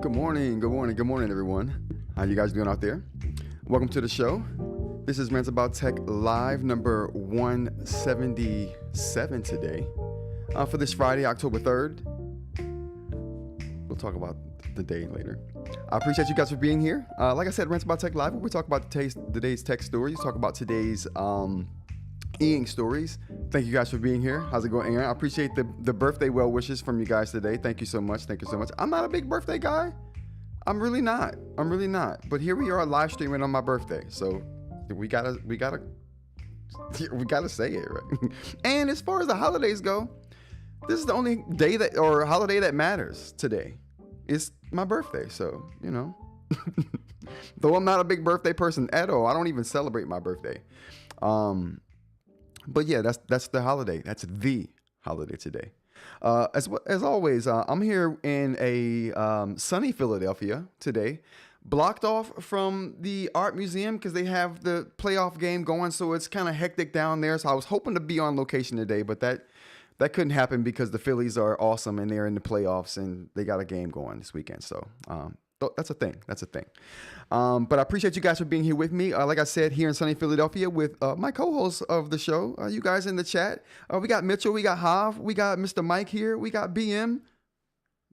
Good morning, everyone. How you guys doing out there? Welcome to the show. This is Rants About Tech Live number 177 today. For this Friday, October 3rd. We'll talk about the day later. I appreciate you guys for being here. Like I said, Rants About Tech Live, we talk about today's tech stories, talk about today's eInk stories. Thank you guys for being here. How's it going, Aaron? I appreciate the birthday well wishes from you guys today. Thank you so much. I'm not a big birthday guy. I'm really not. But here we are live streaming on my birthday. So we gotta say it, right? And as far as the holidays go, this is the only day or holiday that matters today. It's my birthday. So, you know, though I'm not a big birthday person at all, I don't even celebrate my birthday. But yeah, that's the holiday. That's the holiday today. As always, I'm here in a sunny Philadelphia today, blocked off from the art museum because they have the playoff game going, so it's kind of hectic down there. So I was hoping to be on location today, but that couldn't happen because the Phillies are awesome and they're in the playoffs and they got a game going this weekend. So that's a thing. But I appreciate you guys for being here with me. Like I said, here in sunny Philadelphia with my co-hosts of the show, you guys in the chat. We got Mitchell, we got Hav, we got Mr. Mike here, we got BM.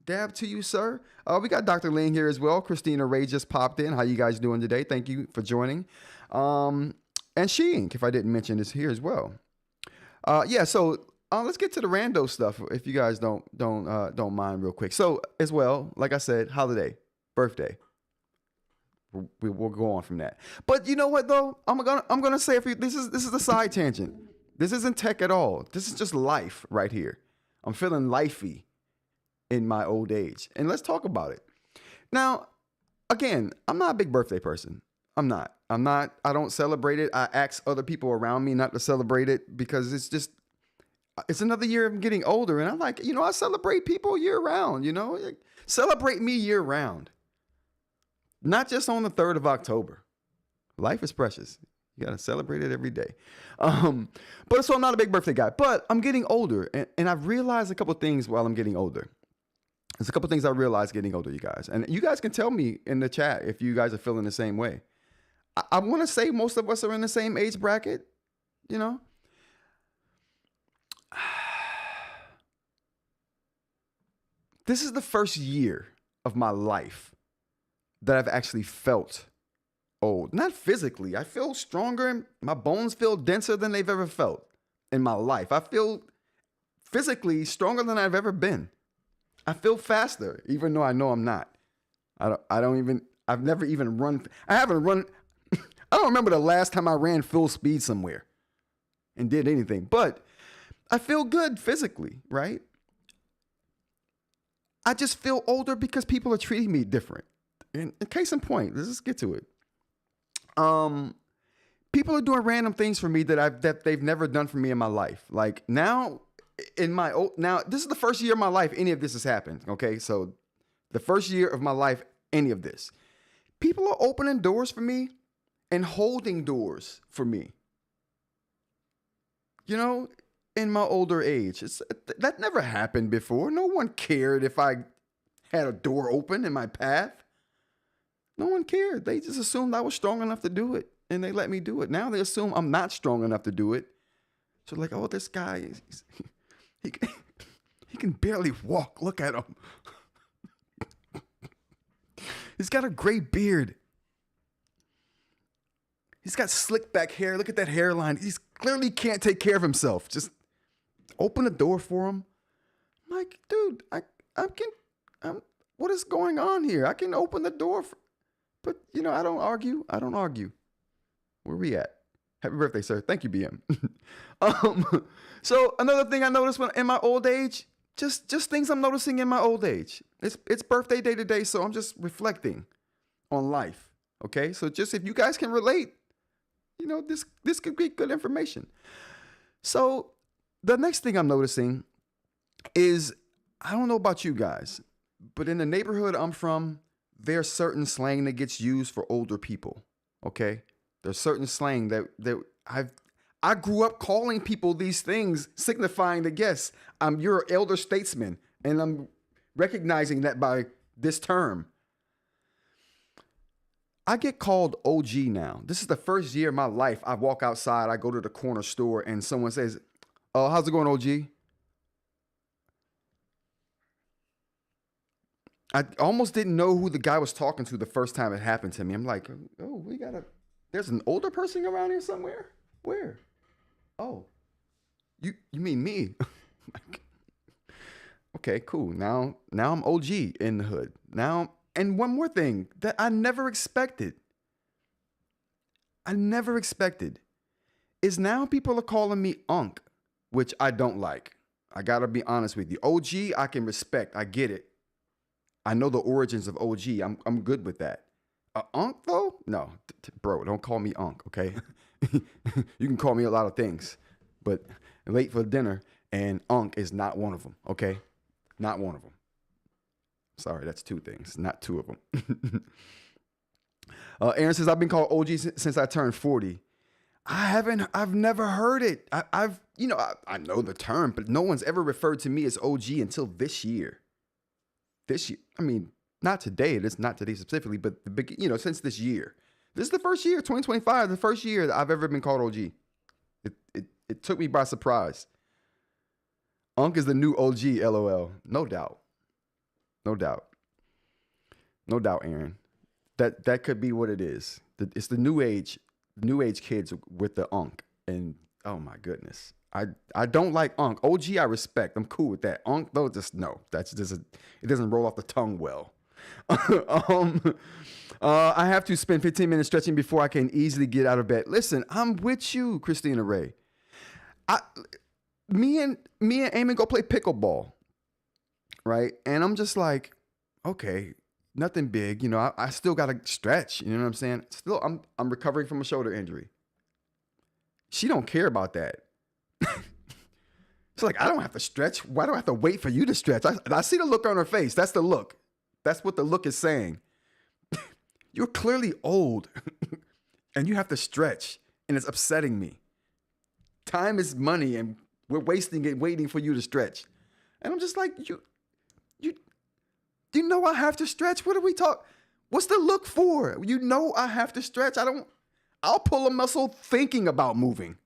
Dab to you, sir. We got Dr. Ling here as well. Christina Ray just popped in. How you guys doing today? Thank you for joining. And eInk, if I didn't mention, is here as well. So let's get to the Randos stuff if you guys don't mind real quick. So as well, like I said, holiday. Birthday. We'll go on from that. But you know what though? I'm gonna say this is a side tangent. This isn't tech at all. This is just life right here. I'm feeling lifey in my old age, and let's talk about it. Now, again, I'm not a big birthday person. I'm not. I don't celebrate it. I ask other people around me not to celebrate it because it's another year of getting older, and I'm like, I celebrate people year round. Celebrate me year round. Not just on the 3rd of October. Life is precious. You got to celebrate it every day. But so I'm not a big birthday guy, but I'm getting older and I've realized a couple of things while I'm getting older. There's a couple of things I realized getting older, you guys. And you guys can tell me in the chat if you guys are feeling the same way. I want to say most of us are in the same age bracket, This is the first year of my life that I've actually felt old. Not physically. I feel stronger and my bones feel denser than they've ever felt in my life. I feel physically stronger than I've ever been. I feel faster, even though I know I'm not. I've never even run. I haven't run. I don't remember the last time I ran full speed somewhere and did anything, but I feel good physically, right? I just feel older because people are treating me different. And case in point, let's just get to it. People are doing random things for me that they've never done for me in my life. Like now this is the first year of my life any of this has happened. Okay, so the first year of my life, any of this. People are opening doors for me and holding doors for me. In my older age, that never happened before. No one cared if I had a door open in my path. No one cared. They just assumed I was strong enough to do it, and they let me do it. Now they assume I'm not strong enough to do it. So like, oh, this guy, he can barely walk. Look at him. He's got a gray beard. He's got slick back hair. Look at that hairline. He's clearly can't take care of himself. Just open the door for him. I'm like, dude, what is going on here? I can open the door but I don't argue. Where we at? Happy birthday, sir. Thank you, BM. So another thing I noticed in my old age, just things I'm noticing in my old age. It's birthday day today, so I'm just reflecting on life. Okay, so just if you guys can relate, this could be good information. So the next thing I'm noticing is, I don't know about you guys, but in the neighborhood I'm from, there's certain slang that gets used for older people. Okay, there's certain slang that I grew up calling people these things, signifying that yes, I'm your elder statesman, and I'm recognizing that by this term I get called OG now. This is the first year of my life. I walk outside, I go to the corner store, and someone says, "Oh, how's it going, OG?" I almost didn't know who the guy was talking to the first time it happened to me. I'm like, "Oh, there's an older person around here somewhere? Where? Oh, you mean me?" Okay, cool. Now I'm OG in the hood. Now, and one more thing that I never expected is now people are calling me Unk, which I don't like. I gotta be honest with you. OG, I can respect. I get it. I know the origins of OG. I'm good with that. Unk though? No, bro, don't call me Unk, okay? You can call me a lot of things, but late for dinner and Unk is not one of them, okay? Not one of them. Sorry, that's two things, not two of them. Aaron says, I've been called OG since I turned 40. I've never heard it. I know the term, but no one's ever referred to me as OG until this year. I mean, not today. It's not today specifically, but since this year. This is the first year, 2025, the first year that I've ever been called OG. It took me by surprise. Unk is the new OG, LOL. No doubt. No doubt. No doubt, Aaron. That could be what it is. It's the new age kids with the Unk. And oh my goodness. I don't like Unk. OG I respect. I'm cool with that. Unk though, just no. That's just it doesn't roll off the tongue well. I have to spend 15 minutes stretching before I can easily get out of bed. Listen, I'm with you, Christina Ray. Me and Eamon go play pickleball, right? And I'm just like, okay, nothing big, I still gotta stretch. You know what I'm saying? Still, I'm recovering from a shoulder injury. She don't care about that. It's like, I don't have to stretch. Why do I have to wait for you to stretch? I see the look on her face. That's the look. That's what the look is saying. You're clearly old and you have to stretch, and it's upsetting me. Time is money and we're wasting it waiting for you to stretch. And I'm just like, you know I have to stretch? What are we talking? What's the look for? You know I have to stretch. I'll pull a muscle thinking about moving.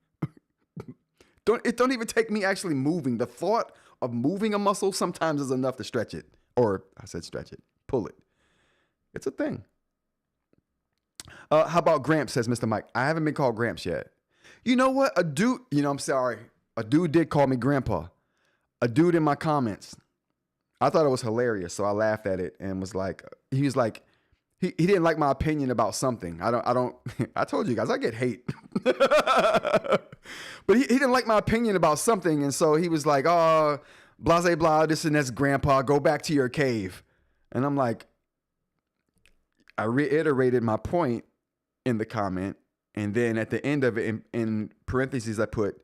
It don't even take me actually moving. The thought of moving a muscle sometimes is enough to stretch it. Or I said stretch it, pull it. It's a thing. How about Gramps, says Mr. Mike. I haven't been called Gramps yet. You know what? I'm sorry. A dude did call me Grandpa. A dude in my comments. I thought it was hilarious, so I laughed at it and was like, he didn't like my opinion about something. I told you guys, I get hate. But he didn't like my opinion about something, and so he was like, oh, blase blah, this and that's, Grandpa, go back to your cave. And I'm like, I reiterated my point in the comment, and then at the end of it, in parentheses, I put,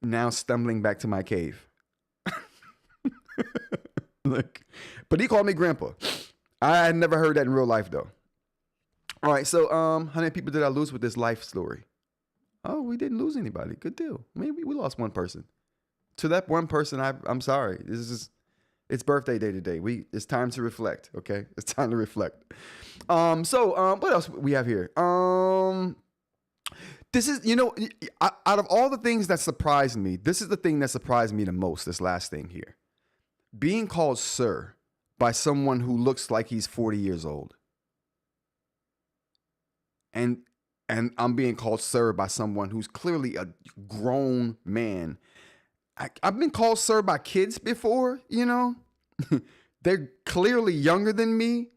now stumbling back to my cave. But he called me Grandpa. I had never heard that in real life, though. All right, so how many people did I lose with this life story? Oh, we didn't lose anybody. Good deal. Maybe we lost one person. To that one person, I'm sorry. It's birthday day today. It's time to reflect. Okay, it's time to reflect. So what else we have here? This is, out of all the things that surprised me, this is the thing that surprised me the most. This last thing here, being called sir by someone who looks like he's 40 years old. And I'm being called sir by someone who's clearly a grown man. I've been called sir by kids before, They're clearly younger than me.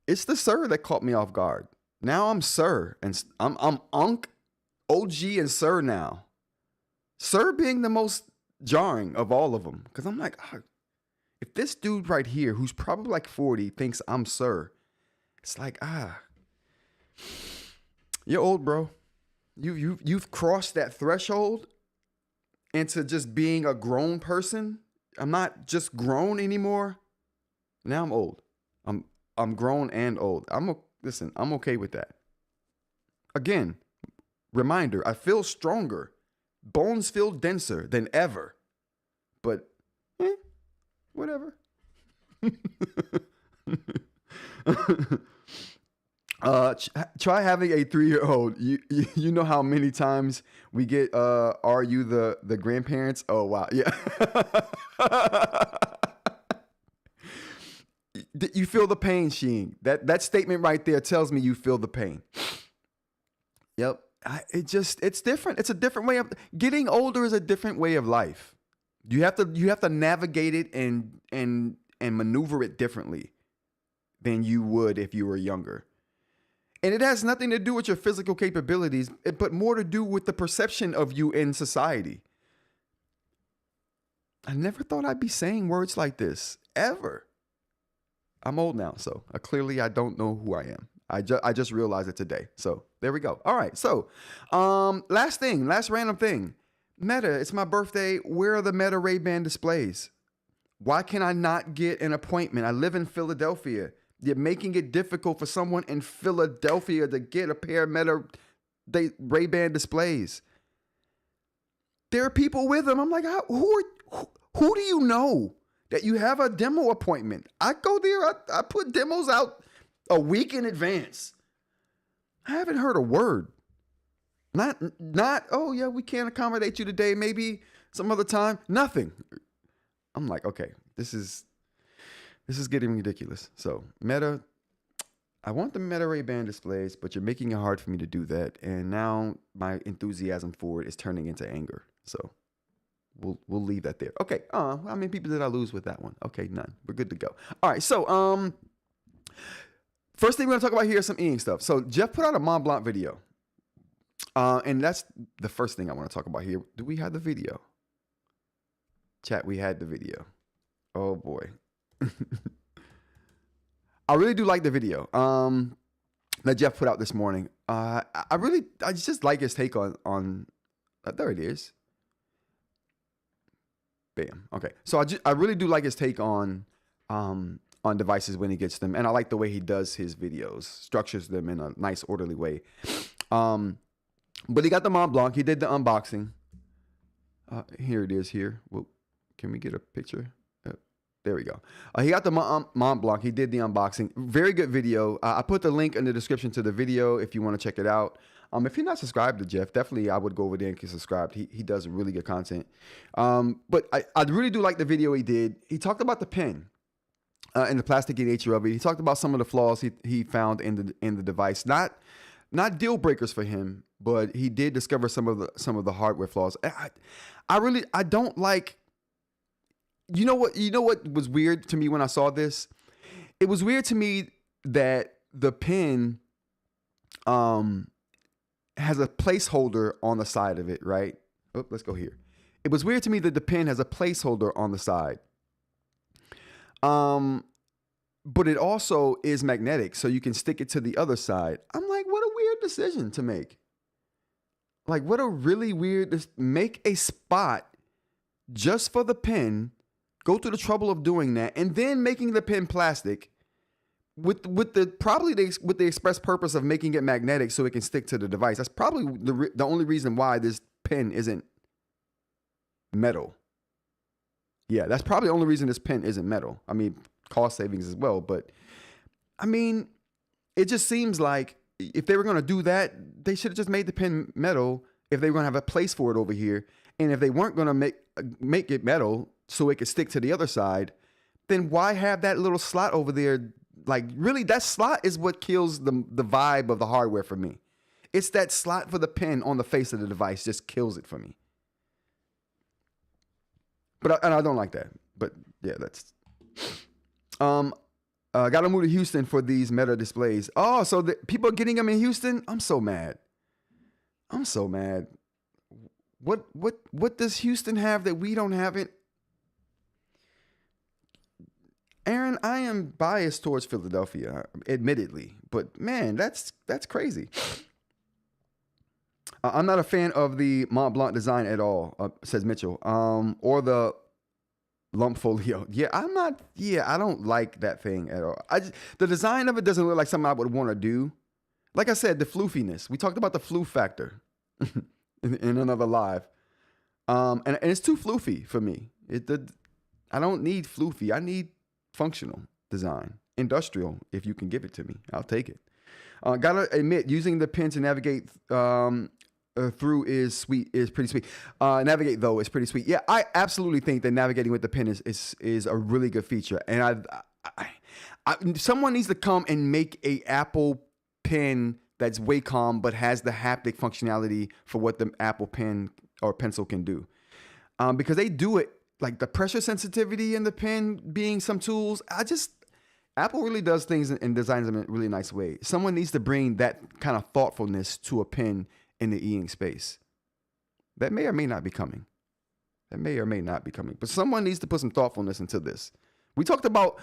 It's the sir that caught me off guard. Now I'm sir, and I'm Unk, OG, and sir now. Sir being the most jarring of all of them, because I'm like, if this dude right here, who's probably like 40, thinks I'm sir, it's like, you're old, bro. You've crossed that threshold into just being a grown person. I'm not just grown anymore. Now I'm old. I'm grown and old. Listen, I'm okay with that. Again, reminder, I feel stronger. Bones feel denser than ever. But, whatever. Try having a 3-year-old. You know how many times we get are you the grandparents? Oh wow, yeah. You feel the pain, Sheen. That statement right there tells me you feel the pain. Yep. It's different. It's a different way of getting older. Is a different way of life. You have to navigate it and maneuver it differently than you would if you were younger. And it has nothing to do with your physical capabilities, but more to do with the perception of you in society. I never thought I'd be saying words like this ever. I'm old now, so clearly I don't know who I am. I just realized it today. So there we go. All right. So last random thing. Meta, it's my birthday. Where are the Meta RayBan displays? Why can I not get an appointment? I live in Philadelphia. You're making it difficult for someone in Philadelphia to get a pair of Meta RayBan displays. There are people with them. I'm like, who do you know that you have a demo appointment? I go there. I put demos out a week in advance. I haven't heard a word. Not, oh yeah, we can't accommodate you today. Maybe some other time. Nothing. I'm like, okay, this is getting ridiculous. So Meta, I want the Meta RayBan displays, but you're making it hard for me to do that. And now my enthusiasm for it is turning into anger. So we'll leave that there. Okay. How many people did I lose with that one? Okay, none. We're good to go. All right. So first thing we're gonna talk about here is some eInk stuff. So Jeff put out a MontBlanc video. And that's the first thing I want to talk about here. Do we have the video? Chat, we had the video. Oh boy. I really do like the video that Jeff put out this morning. I just like his take on there it is. Bam. Okay. So I really do like his take on devices when he gets them, and I like the way he does his videos, structures them in a nice orderly way. But he got the MontBlanc. He did the unboxing. Here it is here. Well, can we get a picture? There we go. He got the MontBlanc. He did the unboxing. Very good video. I put the link in the description to the video if you want to check it out. If you're not subscribed to Jeff, definitely I would go over there and get subscribed. He does really good content. But I really do like the video he did. He talked about the pen and the plasticky nature of it. He talked about some of the flaws he found in the device. Not deal breakers for him, but he did discover some of the hardware flaws. I don't like. You know what was weird to me when I saw this? It was weird to me that the pen has a placeholder on the side of it, right? Oh, let's go here. It was weird to me that the pen has a placeholder on the side. But it also is magnetic, so you can stick it to the other side. I'm like, what a weird decision to make. Like, what a really weird, make a spot just for the pen, go through the trouble of doing that, and then making the pen plastic with the express purpose of making it magnetic so it can stick to the device. That's probably the only reason why this pen isn't metal. Yeah, that's probably the only reason this pen isn't metal. I mean, cost savings as well, but I mean, it just seems like if they were going to do that, they should have just made the pen metal if they were going to have a place for it over here. And if they weren't going to make it metal so it could stick to the other side, then why have that little slot over there? Like, really, that slot is what kills the vibe of the hardware for me. It's that slot for the pen on the face of the device just kills it for me. But I don't like that. But yeah, that's. Got to move to Houston for these Meta displays. Oh, so the people are getting them in Houston? I'm so mad. I'm so mad. What does Houston have that we don't have it? Aaron, I am biased towards Philadelphia, admittedly, but man, that's crazy. I'm not a fan of the MontBlanc design at all, says Mitchell, or the lump folio. Yeah, I don't like that thing at all. The design of it doesn't look like something I would want to do. Like I said, the floofiness. We talked about the floof factor in another live. And it's too floofy for me. I don't need floofy. I need functional design. industrial. If you can give it to me, I'll take it. Gotta admit, using the pen to navigate through is pretty sweet. Navigate though is pretty sweet. Yeah, I absolutely think that navigating with the pen is a really good feature. And someone needs to come and make a Apple pen that's Wacom but has the haptic functionality for what the Apple pen or pencil can do. Because they do it, like the pressure sensitivity in the pen being some tools. Apple really does things and designs them in a really nice way. Someone needs to bring that kind of thoughtfulness to a pen in the e-ink space. That may or may not be coming. But someone needs to put some thoughtfulness into this. We talked about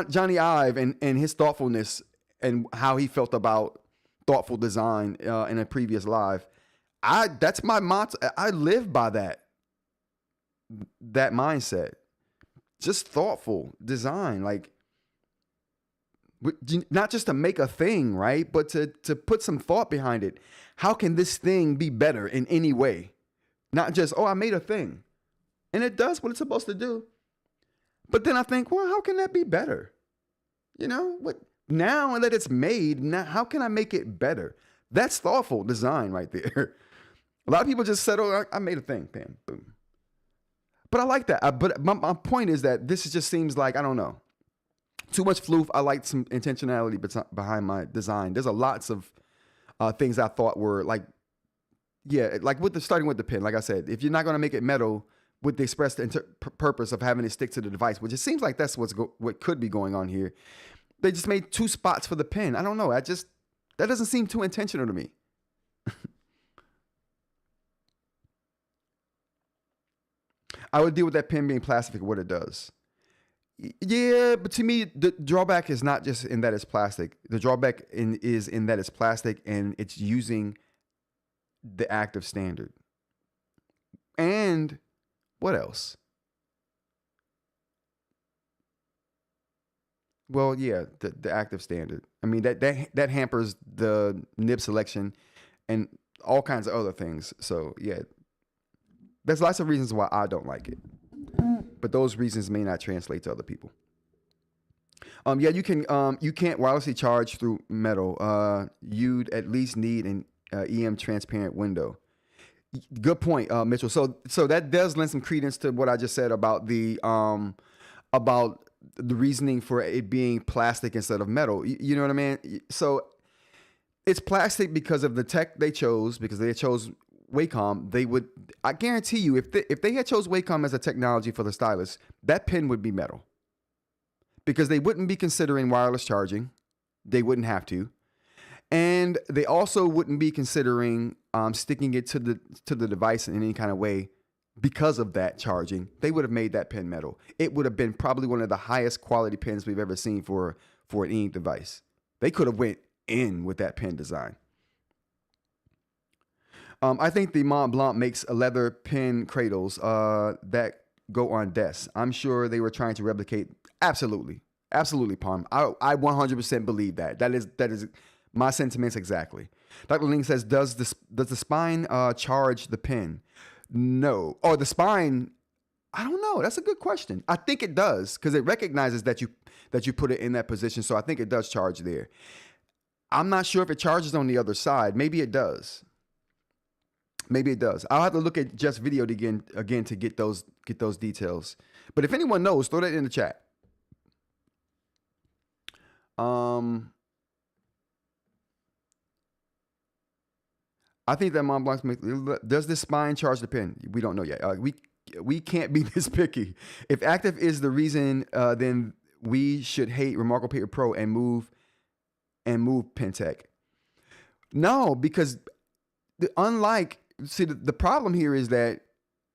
Johnny Ive and his thoughtfulness and how he felt about thoughtful design in a previous live. That's my motto. I live by that mindset. Just thoughtful design, like not just to make a thing, right? But to put some thought behind it. How can this thing be better in any way? Not just, oh, I made a thing. And it does what it's supposed to do. But then I think, well, how can that be better? You know, what now that it's made, now how can I make it better? That's thoughtful design right there. A lot of people just said, oh, I made a thing, bam, boom. But I like that. But my point is that this just seems like, I don't know, too much floof. I like some intentionality behind my design. There's lots of things I thought were like, yeah, like starting with the pen. Like I said, if you're not going to make it metal with the express purpose of having it stick to the device, which it seems like that's what could be going on here. They just made 2 spots for the pen. I don't know. That doesn't seem too intentional to me. I would deal with that pen being plastic for what it does. Yeah, but to me, the drawback is not just in that it's plastic. The drawback is in that it's plastic and it's using the active standard. And what else? Well, yeah, the active standard. I mean, that hampers the nib selection and all kinds of other things. So yeah, there's lots of reasons why I don't like it. But those reasons may not translate to other people. Yeah, you can't wirelessly charge through metal. You'd at least need an EM transparent window. Good point, Mitchell. So that does lend some credence to what I just said about the reasoning for it being plastic instead of metal. You know what I mean? So it's plastic because of the tech they chose, because they chose Wacom. I guarantee you, if they had chose Wacom as a technology for the stylus, that pen would be metal. Because they wouldn't be considering wireless charging. They wouldn't have to. And they also wouldn't be considering sticking it to the device in any kind of way because of that charging. They would have made that pen metal. It would have been probably one of the highest quality pens we've ever seen for an e-ink device. They could have went in with that pen design. I think the MontBlanc makes leather pen cradles that go on desks. I'm sure they were trying to replicate. Absolutely, Palm. I 100% believe that. That is my sentiments exactly. Dr. Ling says, does the spine charge the pen? No. Oh, the spine. I don't know. That's a good question. I think it does because it recognizes that you put it in that position. So I think it does charge there. I'm not sure if it charges on the other side. Maybe it does. I'll have to look at Jeff's video again to get those details. But if anyone knows, throw that in the chat. I think that MontBlanc does this spine charge the pen? We don't know yet. We can't be this picky. If active is the reason, then we should hate Remarkable Paper Pro and move Pentec. No, because the problem here is that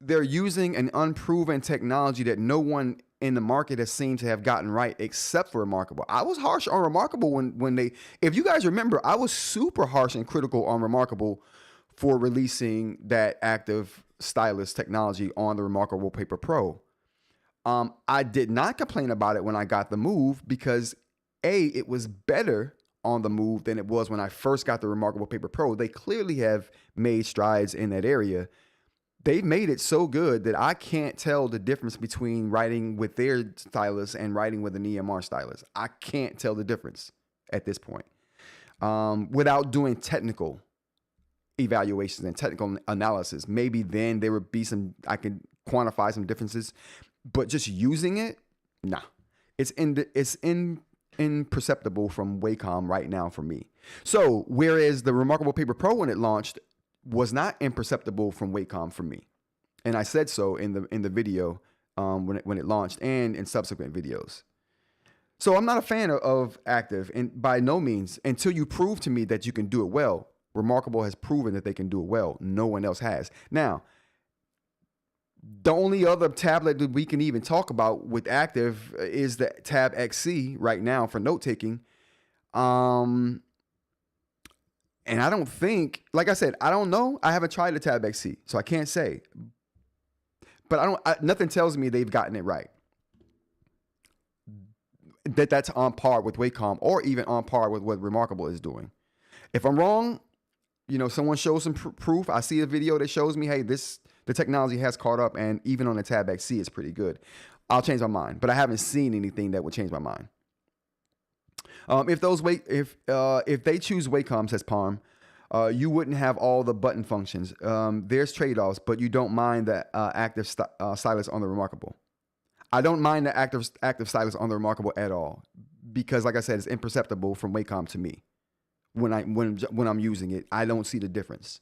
they're using an unproven technology that no one in the market has seemed to have gotten right except for Remarkable. I was harsh on Remarkable when they, if you guys remember, I was super harsh and critical on Remarkable for releasing that active stylus technology on the Remarkable Paper Pro. I did not complain about it when I got the Move because it was better on the Move than it was when I first got the Remarkable Paper Pro. They clearly have made strides in that area. they've made it so good that I can't tell the difference between writing with their stylus and writing with an EMR stylus. I can't tell the difference at this point without doing technical evaluations and technical analysis. Maybe then there would be I can quantify some differences, but just using it, nah, it's imperceptible from Wacom right now for me. So whereas the Remarkable Paper Pro, when it launched, was not imperceptible from Wacom for me, and I said so in the video when it launched and in subsequent videos. So I'm not a fan of Active, and by no means, until you prove to me that you can do it well. Remarkable has proven that they can do it well. No one else has. Now, the only other tablet that we can even talk about with Active is the Tab XC right now for note taking. And I don't think, like I said, I don't know. I haven't tried the Tab XC, so I can't say. But nothing tells me they've gotten it right. That's on par with Wacom or even on par with what Remarkable is doing. If I'm wrong, someone shows some proof. I see a video that shows me, hey, the technology has caught up, and even on the Tab XC, it's pretty good. I'll change my mind, but I haven't seen anything that would change my mind. If they choose Wacom, says Palm, you wouldn't have all the button functions. There's trade-offs, but you don't mind the active stylus on the Remarkable. I don't mind the active stylus on the Remarkable at all, because, like I said, it's imperceptible from Wacom to me. When I'm using it, I don't see the difference.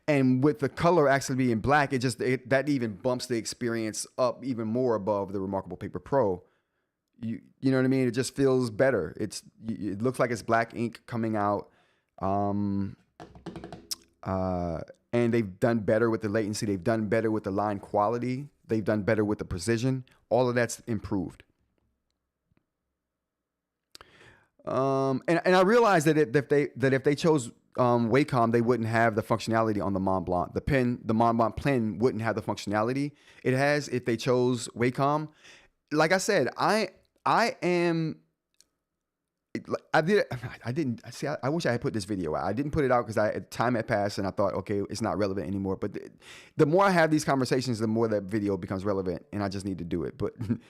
And with the color actually being black, that even bumps the experience up even more above the Remarkable Paper Pro. You know what I mean? It just feels better. It looks like it's black ink coming out. And they've done better with the latency. They've done better with the line quality. They've done better with the precision. All of that's improved. And I realized that if they chose Wacom, they wouldn't have the functionality on the MontBlanc. The MontBlanc pen wouldn't have the functionality it has if they chose Wacom. Like I said, I wish I had put this video out. I didn't put it out because time had passed and I thought, okay, it's not relevant anymore. But the more I have these conversations, the more that video becomes relevant, and I just need to do it. But I'm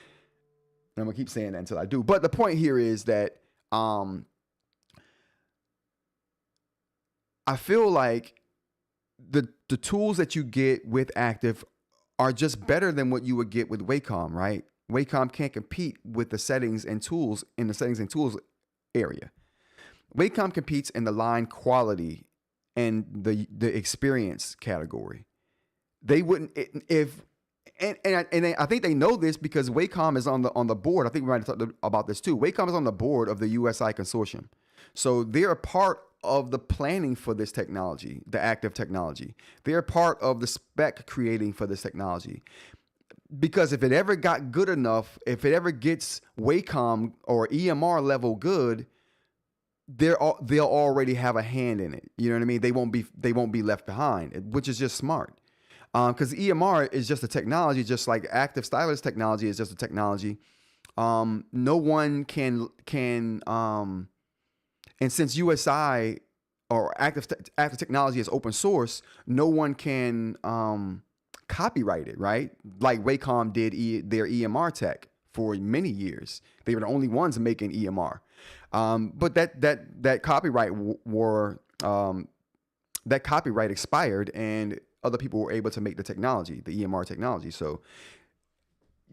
gonna keep saying that until I do. But the point here is that I feel like the tools that you get with Active are just better than what you would get with Wacom, right? Wacom can't compete with the settings and tools in the settings and tools area. Wacom competes in the line quality and the experience category. They wouldn't and I think they know this because Wacom is on the board. I think we might have talked about this too. Wacom is on the board of the USI consortium, so they're a part of the planning for this technology, the Active technology. They're part of the spec creating for this technology. Because if it ever got good enough, if it ever gets Wacom or EMR level good, they'll already have a hand in it. You know what I mean? They won't be left behind, which is just smart. Because EMR is just a technology, just like Active Stylus technology is just a technology. No one can and since USI or Active technology is open source, no one can copyright it, right? Like Wacom did their EMR tech for many years. They were the only ones making EMR. But that copyright that copyright expired, and other people were able to make the technology, the EMR technology. So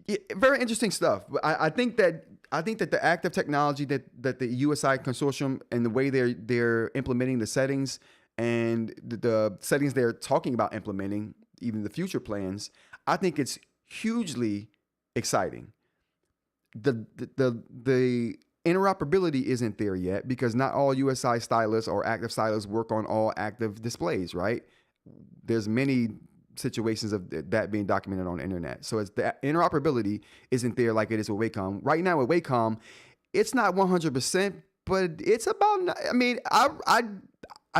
yeah, very interesting stuff. But I think that the Active technology that the USI consortium and the way they're implementing the settings and the settings they're talking about implementing, even the future plans, I think it's hugely exciting. The interoperability isn't there yet because not all USI stylus or Active stylus work on all Active displays, right? There's many situations of that being documented on the internet. So it's the interoperability isn't there like it is with Wacom. Right now with Wacom, it's not 100%, but it's about, I mean, I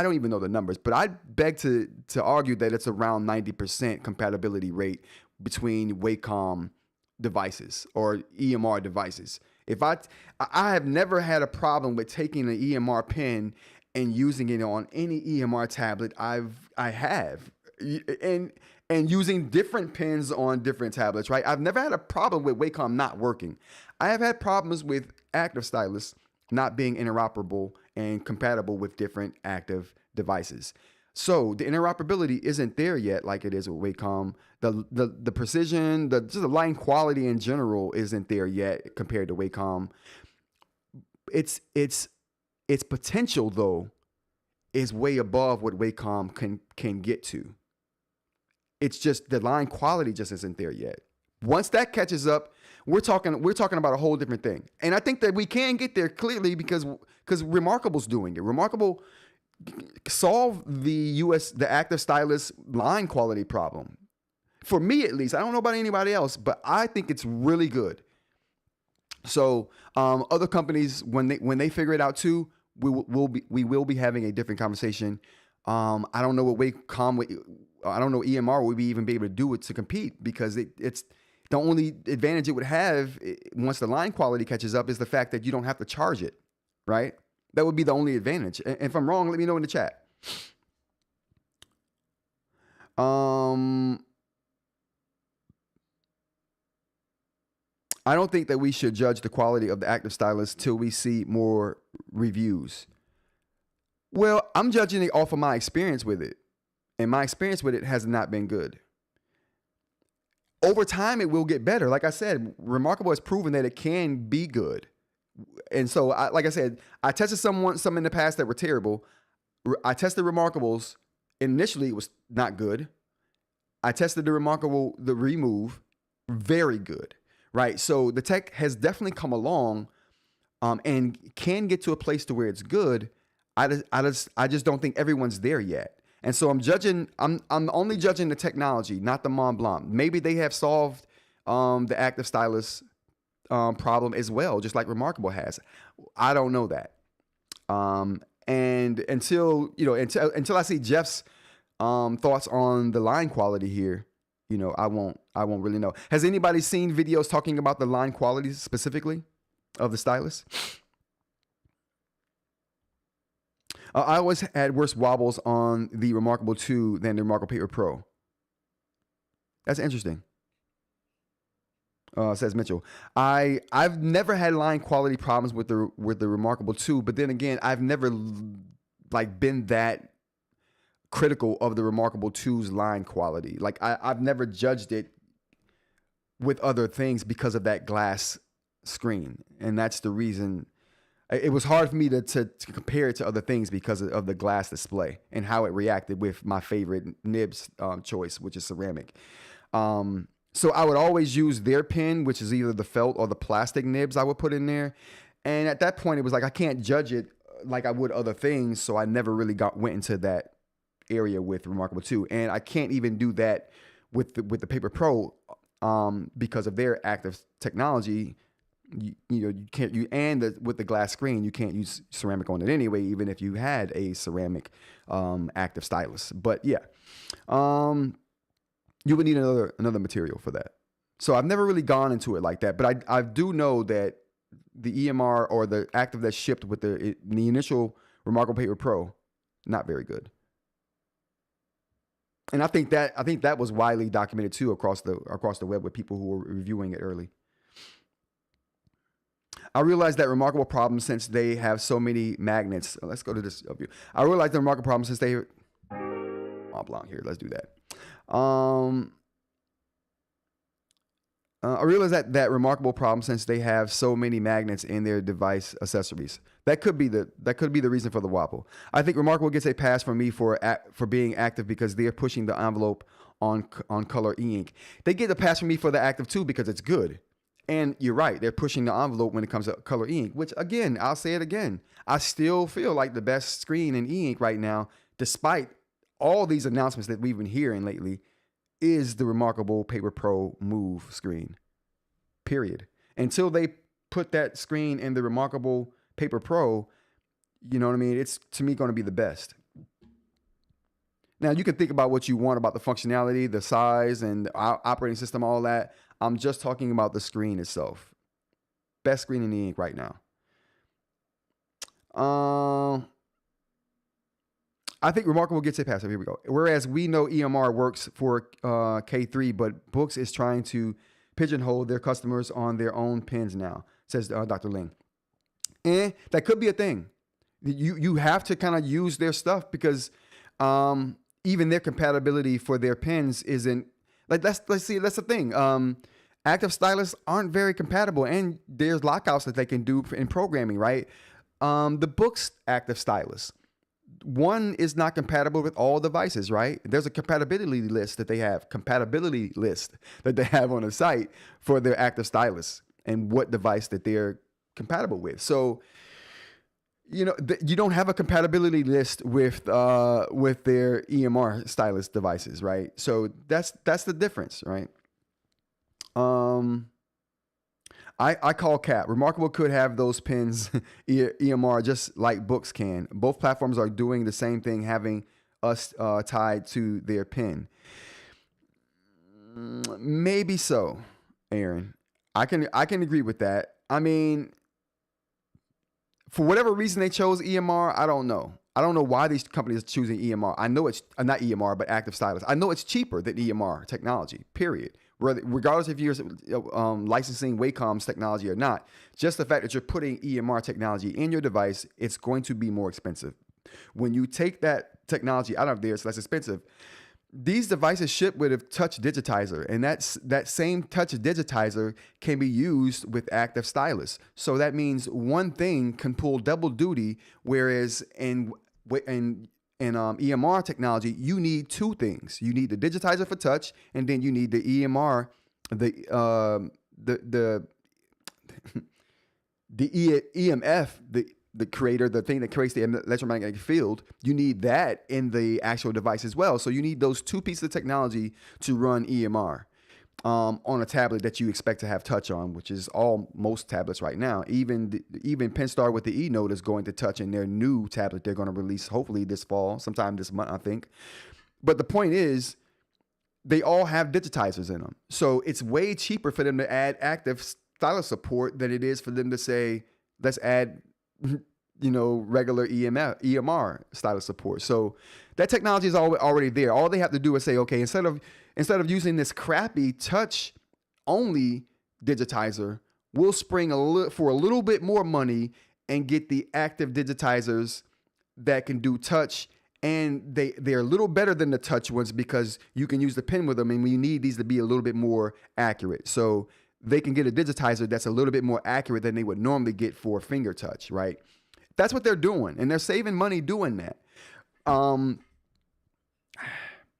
don't even know the numbers, but I beg to argue that it's around 90% compatibility rate between Wacom devices or EMR devices. If I have never had a problem with taking an EMR pen and using it on any EMR tablet I have. And and using different pens on different tablets, right? I've never had a problem with Wacom not working. I have had problems with active stylus not being interoperable and compatible with different active devices. So the interoperability isn't there yet like it is with Wacom. The precision, just the line quality in general isn't there yet compared to Wacom. Its potential though is way above what Wacom can get to. It's just the line quality just isn't there yet. Once that catches up, we're talking about a whole different thing. And I think that we can get there clearly because Remarkable's doing it. Remarkable solved the active stylus line quality problem. For me at least, I don't know about anybody else, but I think it's really good. So other companies, when they figure it out too, we will be having a different conversation. I don't know what Wacom, I don't know EMR would even be able to do it to compete, because it's the only advantage it would have once the line quality catches up is the fact that you don't have to charge it, right? That would be the only advantage. And if I'm wrong, let me know in the chat. I don't think that we should judge the quality of the active stylus till we see more reviews. Well, I'm judging it off of my experience with it. And my experience with it has not been good. Over time, it will get better. Like I said, Remarkable has proven that it can be good. And so, like I said, I tested some in the past that were terrible. I tested Remarkables. Initially, it was not good. I tested the Remove, very good. Right, so the tech has definitely come along, and can get to a place to where it's good. I just don't think everyone's there yet, and so I'm only judging the technology, not the MontBlanc. Maybe they have solved the active stylus problem as well, just like Remarkable has. I don't know that, and until I see Jeff's thoughts on the line quality here, I won't really know. Has anybody seen videos talking about the line quality specifically of the stylus? I always had worse wobbles on the Remarkable 2 than the Remarkable Paper Pro. That's interesting. Says Mitchell. I've never had line quality problems with the Remarkable 2, but then again, I've never been that critical of the Remarkable 2's line quality. Like I've never judged it with other things because of that glass screen, and that's the reason. It was hard for me to compare it to other things because of the glass display and how it reacted with my favorite nibs choice, which is ceramic. So I would always use their pen, which is either the felt or the plastic nibs I would put in there. And at that point, it was like I can't judge it like I would other things, so I never really went into that area with Remarkable 2, and I can't even do that with the Paper Pro because of their active technology. You can't with the glass screen, you can't use ceramic on it anyway, even if you had a ceramic active stylus. But yeah, you would need another material for that. So I've never really gone into it like that, but I do know that the EMR or the active that shipped with the initial Remarkable Paper Pro, not very good. And I think that was widely documented too across the web with people who were reviewing it early. I realized that Remarkable problem since they have so many magnets. Let's go to this view. I realized the Remarkable problem since they MontBlanc here. Let's do that. I realized that Remarkable problem since they have so many magnets in their device accessories. That could be the reason for the wobble. I think Remarkable gets a pass from me for being active because they're pushing the envelope on color eInk. They get a pass from me for the active too because it's good. And you're right, they're pushing the envelope when it comes to color eInk, which again, I'll say it again, I still feel like the best screen in eInk right now, despite all these announcements that we've been hearing lately, is the Remarkable Paper Pro Move screen, period. Until they put that screen in the Remarkable Paper Pro, you know what I mean? It's, to me, going to be the best. Now, you can think about what you want about the functionality, the size, and the operating system, all that. I'm just talking about the screen itself. Best screen in the ink right now. I think Remarkable gets it past it. Here we go. Whereas we know EMR works for K3, but Books is trying to pigeonhole their customers on their own pens now, says Dr. Ling. And that could be a thing. You have to kind of use their stuff because even their compatibility for their pens isn't like let's see, that's the thing. Active stylus aren't very compatible, and there's lockouts that they can do in programming, right? The Books active stylus, one is not compatible with all devices, right? There's a compatibility list that they have on the site for their active stylus and what device that they're compatible with. So, you know, you don't have a compatibility list with their EMR stylus devices, right? So that's the difference, right? I call cap. Remarkable could have those pins EMR just like Books can. Both platforms are doing the same thing, having us tied to their pin. Maybe so, Aaron. I can agree with that. I mean, for whatever reason they chose EMR, I don't know. I don't know why these companies are choosing EMR. I know it's not EMR, but active stylus. I know it's cheaper than EMR technology, period. Regardless if you're licensing Wacom's technology or not, just the fact that you're putting EMR technology in your device, it's going to be more expensive. When you take that technology out of there, it's less expensive. These devices ship with a touch digitizer, and that same touch digitizer can be used with active stylus. So that means one thing can pull double duty, whereas in EMR technology, you need two things. You need the digitizer for touch, and then you need the EMR, EMF, the creator, the thing that creates the electromagnetic field. You need that in the actual device as well. So you need those two pieces of technology to run EMR on a tablet that you expect to have touch on, which is most tablets right now. Even Penstar with the eNote is going to touch in their new tablet they're going to release hopefully this fall, sometime this month, I think. But the point is, they all have digitizers in them. So it's way cheaper for them to add active stylus support than it is for them to say, let's add regular EMR stylus support. So that technology is already there. All they have to do is say, okay, instead of using this crappy touch only digitizer, we'll spring for a little bit more money and get the active digitizers that can do touch. And they're a little better than the touch ones because you can use the pen with them, and we need these to be a little bit more accurate. So they can get a digitizer that's a little bit more accurate than they would normally get for finger touch, right? That's what they're doing, and they're saving money doing that. I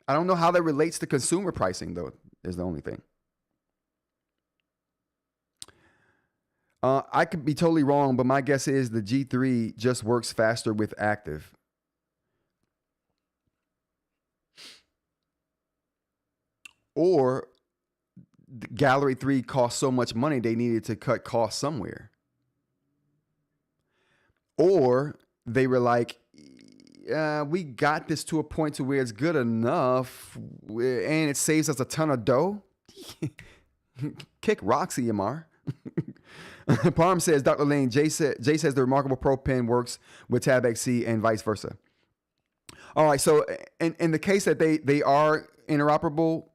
don't know how that relates to consumer pricing, though, is the only thing. I could be totally wrong, but my guess is the G3 just works faster with active. Or Gallery 3 cost so much money they needed to cut costs somewhere. Or they were like, we got this to a point to where it's good enough and it saves us a ton of dough. Kick rocks, EMR. Parm says, Dr. Lane, Jay says the Remarkable Pro Pen works with Tab XC and vice versa. All right, so in the case that they are interoperable,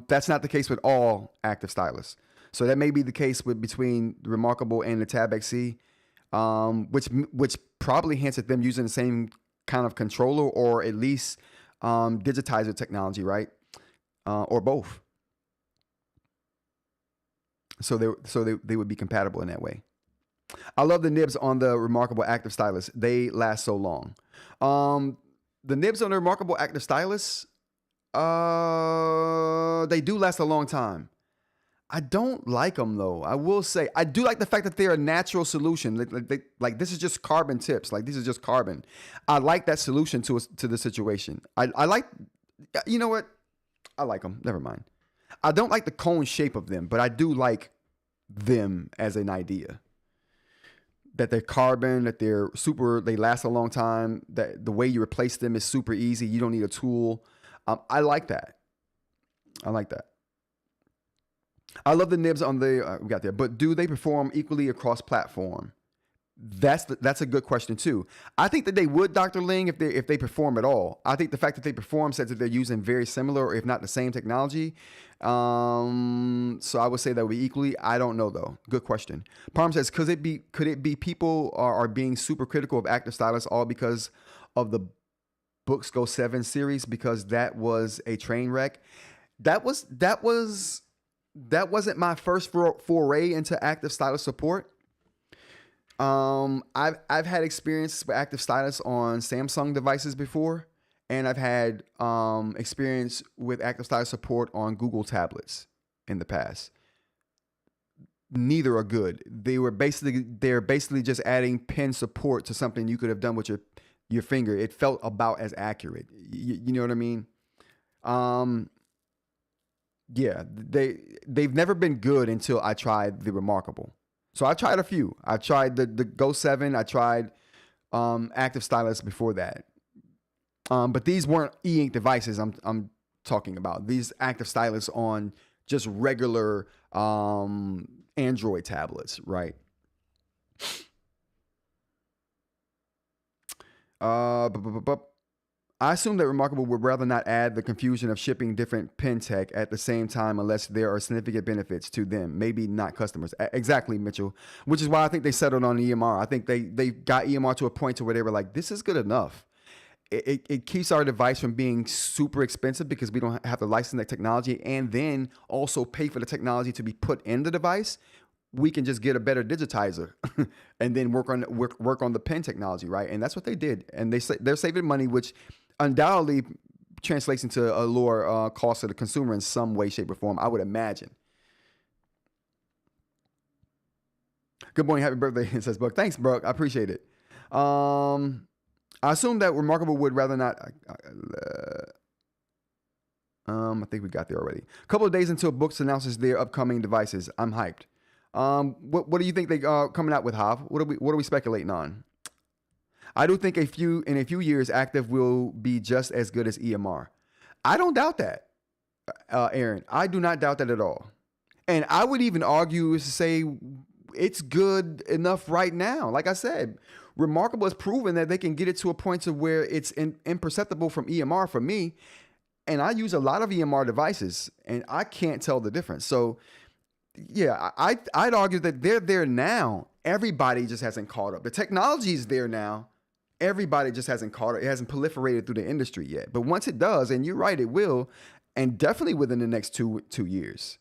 that's not the case with all active stylus. So that may be the case between the Remarkable and the Tab XC, which probably hints at them using the same kind of controller or at least digitizer technology, right? Or both. So they would be compatible in that way. I love the nibs on the Remarkable active stylus. They last so long. The nibs on the Remarkable active stylus, they do last a long time. I don't like them though. I will say I do like the fact that they're a natural solution. Like this is just carbon tips. Like these are just carbon. I like that solution to the situation. I like, you know what? I like them. Never mind. I don't like the cone shape of them, but I do like them as an idea. That they're carbon, that they last a long time, that the way you replace them is super easy. You don't need a tool. I like that. I like that. I love the nibs on the, we got there, but do they perform equally across platform? That's a good question too. I think that they would, Dr. Ling, if they perform at all. I think the fact that they perform says that they're using very similar, or if not the same technology. So I would say that would be equally. I don't know though. Good question. Parm says, could it be people are being super critical of active stylus all because of the Books Go 7 series, because that was a train wreck. That wasn't my first foray into active stylus support. I've had experience with active stylus on Samsung devices before, and I've had experience with active stylus support on Google tablets in the past. Neither are good. They're basically just adding pen support to something you could have done with your finger. It felt about as accurate. You know what I mean? Yeah, they've never been good until I tried the Remarkable. So I tried a few. I tried the Go 7. I tried active stylus before that. But these weren't eInk devices I'm talking about. These active stylus on just regular Android tablets, right? I assume that Remarkable would rather not add the confusion of shipping different pen tech at the same time unless there are significant benefits to them, maybe not customers. Exactly, Mitchell, which is why I think they settled on EMR. I think they got EMR to a point to where they were like, this is good enough. It keeps our device from being super expensive because we don't have to license that technology and then also pay for the technology to be put in the device. We can just get a better digitizer and then work on the pen technology, right? And that's what they did. And they're saving money, which undoubtedly translates into a lower cost to the consumer in some way, shape, or form, I would imagine. Good morning, happy birthday, says Buck. Thanks, Buck. I appreciate it. I assume that Remarkable would rather not. I think we got there already. A couple of days until Books announces their upcoming devices. I'm hyped. What do you think they are coming out with, Hav? What are we speculating on? I do think in a few years, Active will be just as good as EMR. I don't doubt that, Aaron. I do not doubt that at all. And I would even argue to say it's good enough right now. Like I said, Remarkable has proven that they can get it to a point to where it's imperceptible from EMR for me. And I use a lot of EMR devices, and I can't tell the difference. So, yeah, I'd argue that they're there now. Everybody just hasn't caught up. The technology is there now. Everybody just hasn't caught up. It hasn't proliferated through the industry yet. But once it does, and you're right, it will, and definitely within the next two years,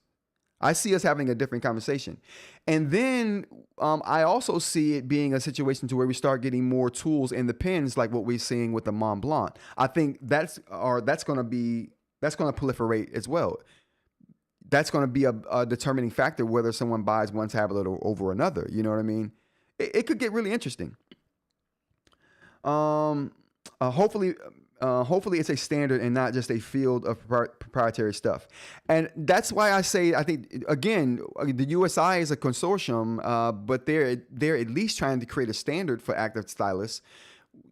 I see us having a different conversation. And then I also see it being a situation to where we start getting more tools in the pens, like what we're seeing with the MontBlanc. I think that's going to proliferate as well. That's going to be a determining factor whether someone buys one tablet over another. You know what I mean? It could get really interesting. Hopefully it's a standard and not just a field of proprietary stuff. And that's why I say, I think, again, the USI is a consortium, but they're at least trying to create a standard for active stylus.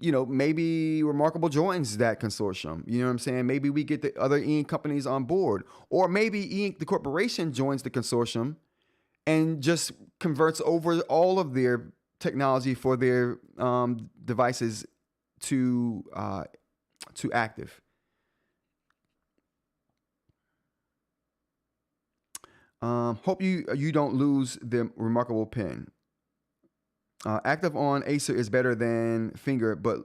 You know, maybe Remarkable joins that consortium. You know what I'm saying? Maybe we get the other eInk companies on board. Or maybe eInk, the corporation, joins the consortium and just converts over all of their technology for their devices to active. Hope you don't lose the Remarkable pen. Active on Acer is better than Finger, but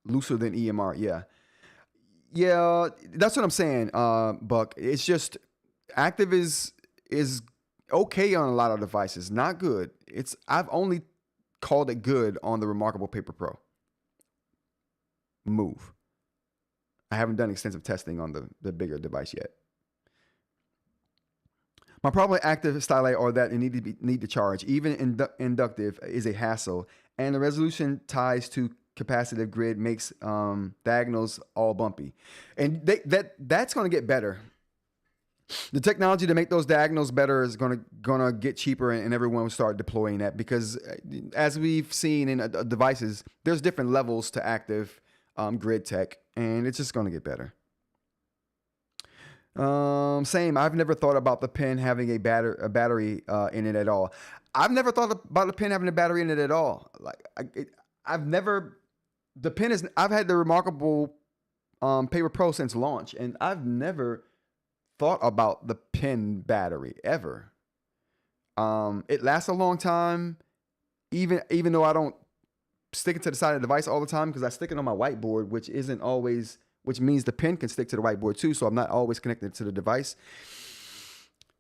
looser than EMR. Yeah, that's what I'm saying, Buck. It's just Active is okay on a lot of devices, not good. I've only called it good on the Remarkable Paper Pro Move. I haven't done extensive testing on the bigger device yet. My problem with active styli are that they need to charge. Even inductive is a hassle, and the resolution ties to capacitive grid makes diagonals all bumpy. And that's going to get better. The technology to make those diagonals better is gonna get cheaper, and everyone will start deploying that, because as we've seen in devices, there's different levels to active grid tech, and it's just gonna get better. Same. I've never thought about the pen having a battery in it at all. I've never thought about the pen having a battery in it at all. Like I've never, the pen is, I've had the Remarkable Paper Pro since launch, and I've never thought about the pen battery ever. It lasts a long time, even though I don't stick it to the side of the device all the time, because I stick it on my whiteboard, which isn't always, which means the pen can stick to the whiteboard too, so I'm not always connected to the device.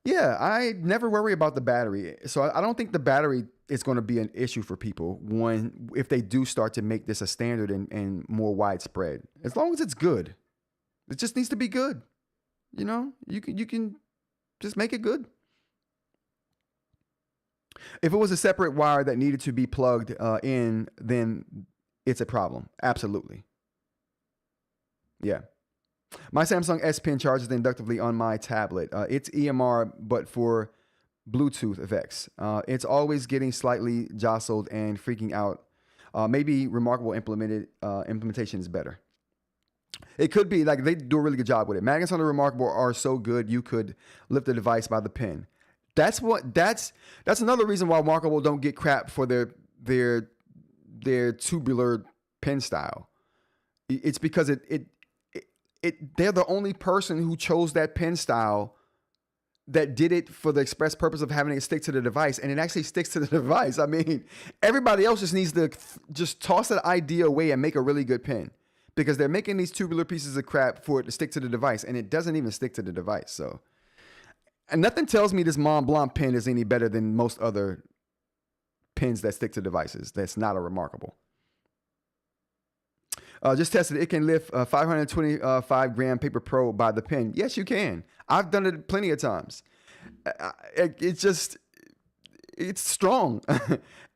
Yeah, I never worry about the battery. So I don't think the battery is going to be an issue for people if they do start to make this a standard and more widespread. As long as it's good. It just needs to be good. You know, you can just make it good. If it was a separate wire that needed to be plugged in, then it's a problem. Absolutely. Yeah. My Samsung S Pen charges inductively on my tablet. It's EMR, but for Bluetooth effects. It's always getting slightly jostled and freaking out. Maybe Remarkable implementation is better. It could be, like, they do a really good job with it. Magnets on the Remarkable are so good you could lift the device by the pen. That's another reason why Remarkable don't get crap for their tubular pen style. It's because they're the only person who chose that pen style that did it for the express purpose of having it stick to the device, and it actually sticks to the device. I mean, everybody else just needs to just toss that idea away and make a really good pen, because they're making these tubular pieces of crap for it to stick to the device, and it doesn't even stick to the device. So, and nothing tells me this MontBlanc pen is any better than most other pens that stick to devices. That's not a Remarkable. Just tested it. It can lift 525 gram Paper Pro by the pen. Yes, you can. I've done it plenty of times. It's strong.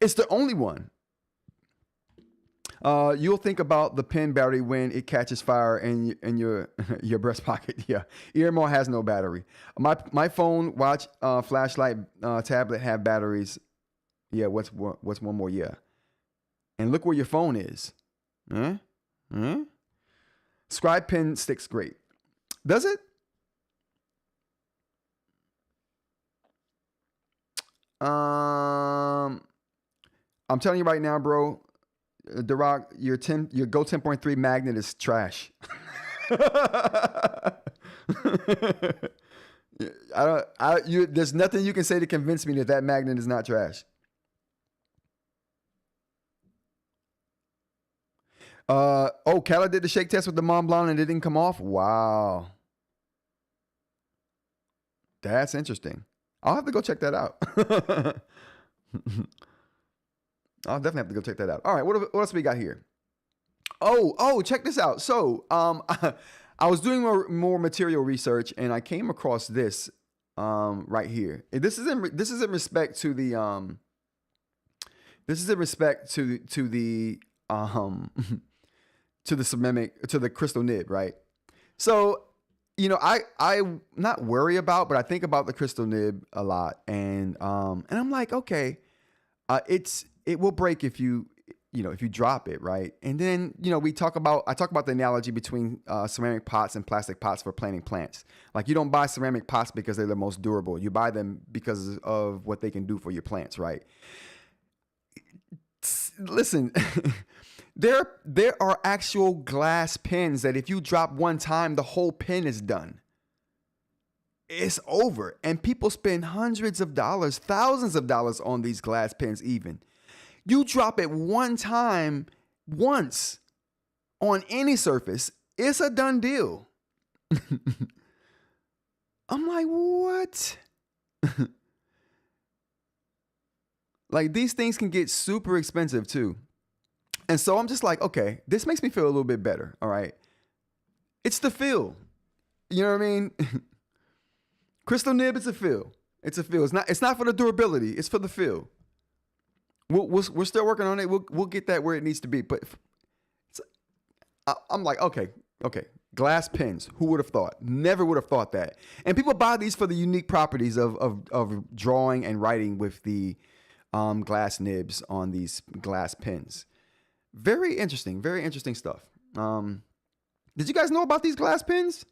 It's the only one. You'll think about the pen battery when it catches fire in your breast pocket. Yeah, EMR has no battery. My phone, watch, flashlight, tablet have batteries. Yeah, what's one more? Yeah, and look where your phone is. Huh? Scribe pen sticks great. Does it? I'm telling you right now, bro. The Rock, your Go 10.3 magnet is trash. There's nothing you can say to convince me that magnet is not trash. Kala did the shake test with the MontBlanc and it didn't come off. Wow. That's interesting. I'll have to go check that out. I'll definitely have to go check that out. All right, what else we got here? Oh, check this out. So, I was doing more material research and I came across this right here. This is in respect to the ceramic, to the crystal nib, right? So, you know, I not worry about, but I think about the crystal nib a lot, and I'm like, okay, it will break if you drop it, right? And then, you know, I talk about the analogy between ceramic pots and plastic pots for planting plants. Like, you don't buy ceramic pots because they're the most durable. You buy them because of what they can do for your plants, right? Listen, there are actual glass pens that if you drop one time, the whole pen is done. It's over. And people spend hundreds of dollars, thousands of dollars on these glass pens even. You drop it one time, once, on any surface, it's a done deal. I'm like, what? Like, these things can get super expensive too. And so I'm just like, okay, this makes me feel a little bit better. All right. It's the feel. You know what I mean? Crystal nib, it's a feel. It's a feel. It's not for the durability. It's for the feel. We're still working on it. We'll get that where it needs to be. But I'm like, okay. Glass pens. Who would have thought? Never would have thought that. And people buy these for the unique properties of drawing and writing with the glass nibs on these glass pens. Very interesting stuff. Did you guys know about these glass pens?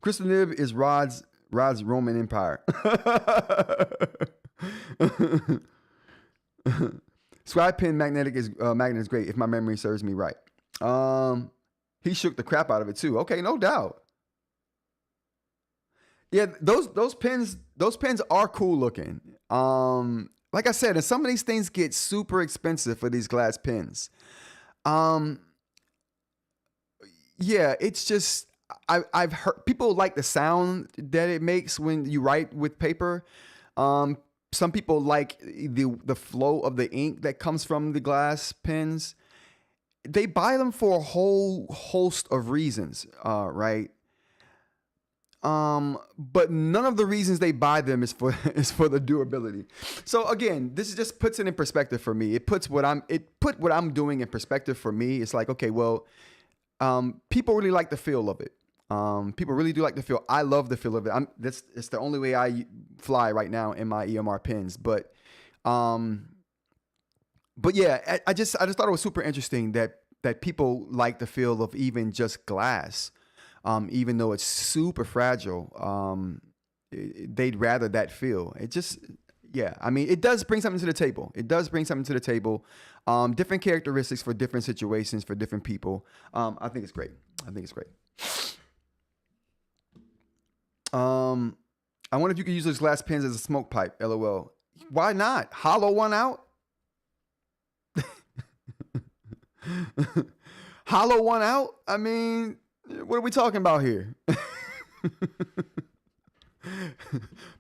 Crystal nib is Rod's Rise Roman Empire. Scribe pen magnet is great if my memory serves me right. He shook the crap out of it too. Okay, no doubt. Yeah, those pens are cool looking. Like I said, and some of these things get super expensive for these glass pens. Yeah, it's just I've heard people like the sound that it makes when you write with paper. Some people like the flow of the ink that comes from the glass pens. They buy them for a whole host of reasons, right? But none of the reasons they buy them is for the durability. So again, this just puts it in perspective for me. It put what I'm doing in perspective for me. It's like, okay, well, people really like the feel of it. People really do like the feel. I love the feel of it. It's the only way I fly right now in my EMR pens. But yeah, I just thought it was super interesting that people like the feel of even just glass, even though it's super fragile. They'd rather that feel. It just, yeah. I mean, it does bring something to the table. Different characteristics for different situations for different people. I think it's great. I wonder if you could use those glass pens as a smoke pipe. LOL. Why not? Hollow one out. Hollow one out. I mean, what are we talking about here?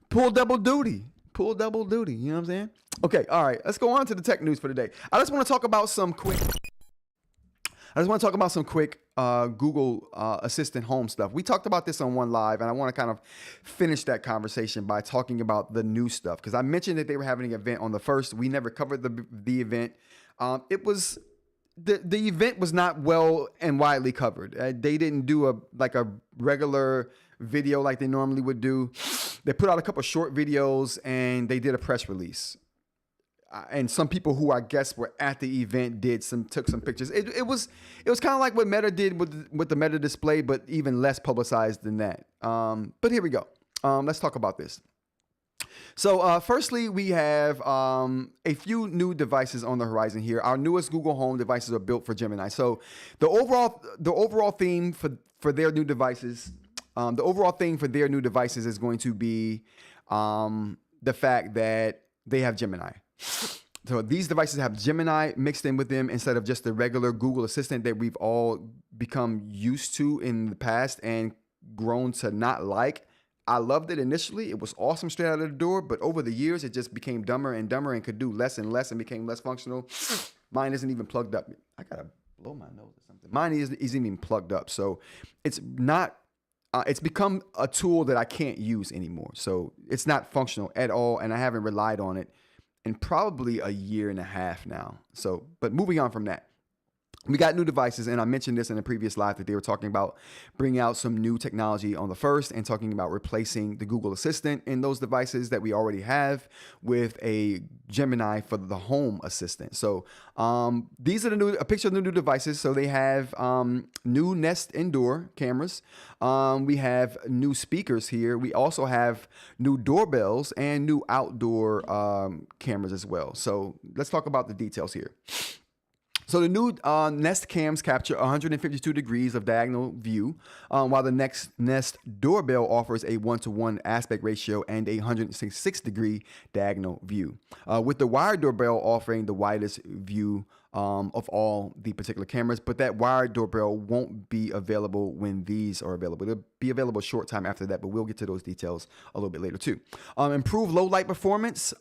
Pull double duty. You know what I'm saying? Okay. All right. Let's go on to the tech news for today. I just want to talk about some quick Google Assistant Home stuff. We talked about this on One Live, and I want to kind of finish that conversation by talking about the new stuff, because I mentioned that they were having an event on the 1st. We never covered the event. The event was not well and widely covered. They didn't do a regular video like they normally would do. They put out a couple of short videos and they did a press release. And some people who I guess were at the event took some pictures. It was kind of like what Meta did with the Meta display, but even less publicized than that. But here we go. Let's talk about this. So firstly, we have a few new devices on the horizon here. Our newest Google Home devices are built for Gemini. So the overall theme for their new devices, is going to be the fact that they have Gemini. So these devices have Gemini mixed in with them instead of just the regular Google Assistant that we've all become used to in the past and grown to not like. I loved it initially. It was awesome straight out of the door, but over the years, it just became dumber and dumber and could do less and less and became less functional. Mine isn't even plugged up. I gotta blow my nose or something. Mine isn't even plugged up. So it's not, it's become a tool that I can't use anymore. So it's not functional at all, and I haven't relied on it in probably a year and a half now. So, but moving on from that. We got new devices, and I mentioned this in a previous live that they were talking about bringing out some new technology on the 1st and talking about replacing the Google Assistant in those devices that we already have with a Gemini for the Home Assistant. So these are a picture of the new devices. So they have new Nest indoor cameras. We have new speakers here. We also have new doorbells and new outdoor cameras as well. So let's talk about the details here. So the new Nest cams capture 152 degrees of diagonal view, while the Nest doorbell offers a 1:1 aspect ratio and a 166-degree diagonal view, with the wired doorbell offering the widest view of all the particular cameras. But that wired doorbell won't be available when these are available. It'll be available a short time after that, but we'll get to those details a little bit later too. Improved low light performance,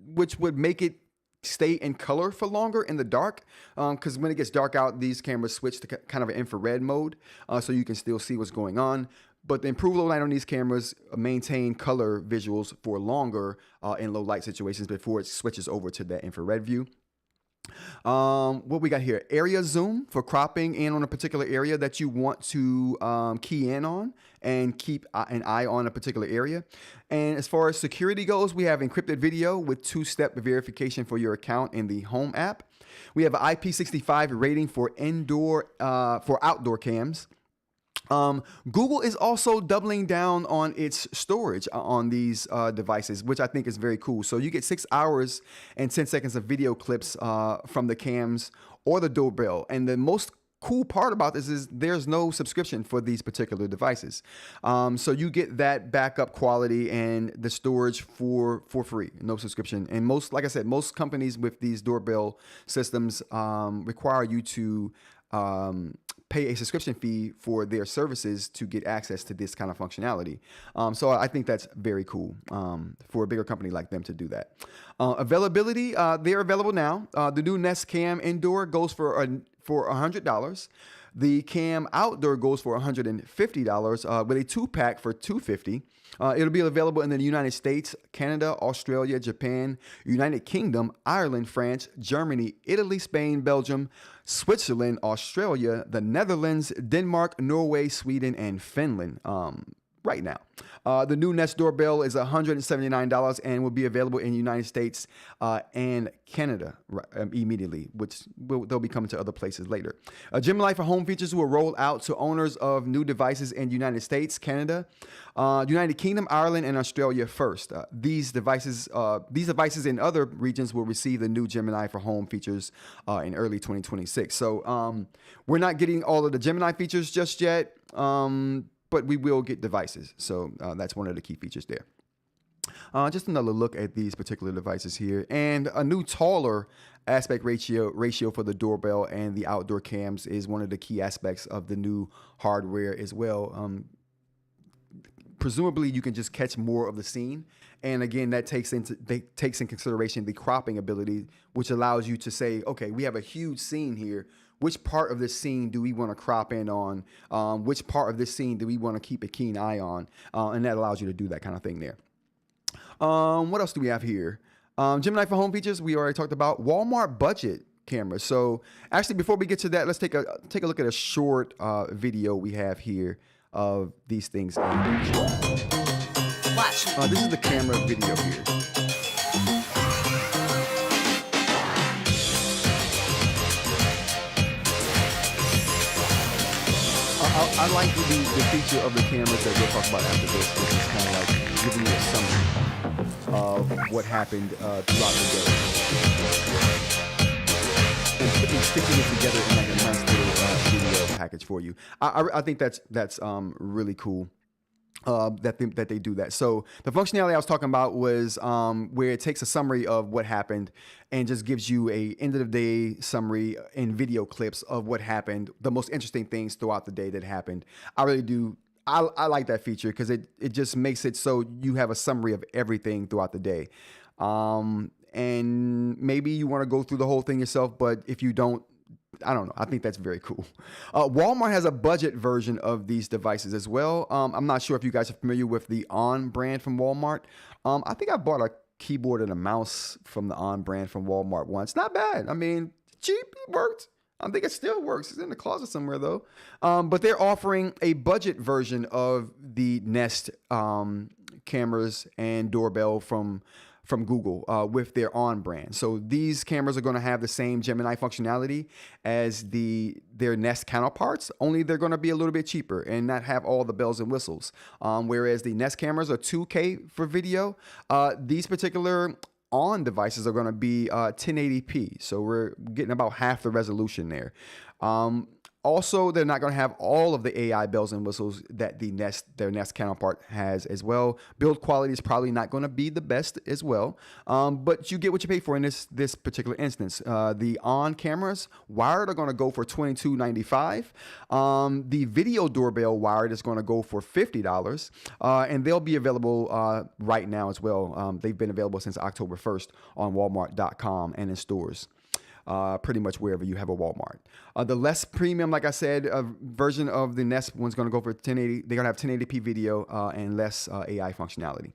which would make it stay in color for longer in the dark, because when it gets dark out, these cameras switch to kind of an infrared mode, so you can still see what's going on. But the improved low light on these cameras maintain color visuals for longer in low light situations before it switches over to that infrared view. What we got here, area zoom for cropping in on a particular area that you want to key in on and keep an eye on a particular area. And as far as security goes, we have encrypted video with 2-step verification for your account in the Home app. We have an IP65 rating for outdoor cams. Google is also doubling down on its storage on these devices, which I think is very cool. So you get 6 hours and 10 seconds of video clips from the cams or the doorbell. And the most cool part about this is there's no subscription for these particular devices. So you get that backup quality and the storage for free, no subscription. And most, like I said, most companies with these doorbell systems require you to pay a subscription fee for their services to get access to this kind of functionality. So I think that's very cool for a bigger company like them to do that. Availability, they're available now. The new Nest Cam Indoor goes for $100. The Cam Outdoor goes for $150 with a 2-pack for $250. It'll be available in the United States, Canada, Australia, Japan, United Kingdom, Ireland, France, Germany, Italy, Spain, Belgium, Switzerland, Australia, the Netherlands, Denmark, Norway, Sweden, and Finland right now. The new Nest doorbell is $179 and will be available in the United States and Canada immediately, which they'll be coming to other places later. Gemni For Home features will roll out to owners of new devices in the United States, Canada, United Kingdom, Ireland, and Australia first. These devices in other regions will receive the new Gemni For Home features in early 2026. So we're not getting all of the Gemini features just yet. But we will get devices. So that's one of the key features there. Just another look at these particular devices here. And a new taller aspect ratio for the doorbell and the outdoor cams is one of the key aspects of the new hardware as well. Presumably you can just catch more of the scene. And again, that takes in consideration the cropping ability, which allows you to say, okay, we have a huge scene here. Which part of this scene do we want to crop in on? Which part of this scene do we want to keep a keen eye on? And that allows you to do that kind of thing there. What else do we have here? Gemini For Home features, we already talked about. Walmart budget cameras. So actually, before we get to that, let's take a look at a short video we have here of these things. Watch. This is the camera video here. I like the feature of the cameras that we'll talk about after this, which is kind of like giving you a summary of what happened throughout the day. And sticking it together in like a nice little video package for you. I think that's really cool. That they do that. So the functionality I was talking about was where it takes a summary of what happened and just gives you a end of the day summary in video clips of what happened, the most interesting things throughout the day that happened. I really do. I like that feature because it just makes it so you have a summary of everything throughout the day. And maybe you want to go through the whole thing yourself, but if you don't, I don't know. I think that's very cool. Walmart has a budget version of these devices as well. I'm not sure if you guys are familiar with the On brand from Walmart. I think I bought a keyboard and a mouse from the On brand from Walmart once. Not bad. I mean, cheap. It worked. I think it still works. It's in the closet somewhere though. But they're offering a budget version of the Nest cameras and doorbell from Google with their On brand. So these cameras are going to have the same Gemini functionality as their Nest counterparts, only they're going to be a little bit cheaper and not have all the bells and whistles. Whereas the Nest cameras are 2K for video, these particular On devices are going to be 1080p. So we're getting about half the resolution there. Also, they're not going to have all of the AI bells and whistles that their Nest counterpart has as well. Build quality is probably not going to be the best as well, but you get what you pay for in this particular instance. The On cameras wired are going to go for $22.95. The video doorbell wired is going to go for $50, and they'll be available right now as well. They've been available since October 1st on Walmart.com and in stores. Pretty much wherever you have a Walmart. The less premium, like I said, version of the Nest one's going to go for 1080. They're going to have 1080p video and less AI functionality.